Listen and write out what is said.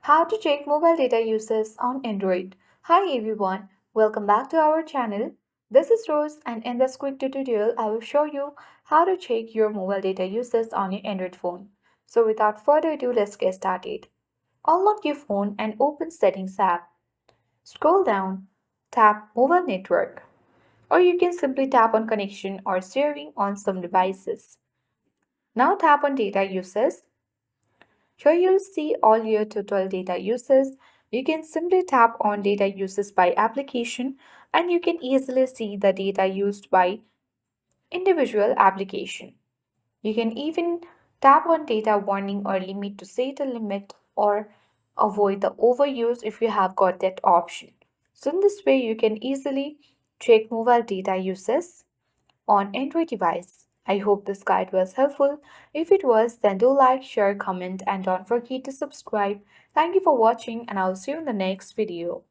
How to check mobile data uses on Android. Hi everyone, welcome back to our channel. This is Rose and in this quick tutorial I will show you how to check your mobile data uses on your Android phone. So without further ado, let's get started. Unlock your phone and open Settings app. Scroll down, tap Mobile Network, or you can simply tap on Connection or Sharing on some devices. Now tap on Data Uses. Here you'll see all your total data uses. You can simply tap on data uses by application and you can easily see the data used by individual application. You can even tap on data warning or limit to set a limit or avoid the overuse if you have got that option. So in this way you can easily check mobile data uses on Android device. I hope this guide was helpful. If it was, then do like, share, comment, and don't forget to subscribe. Thank you for watching, and I'll see you in the next video.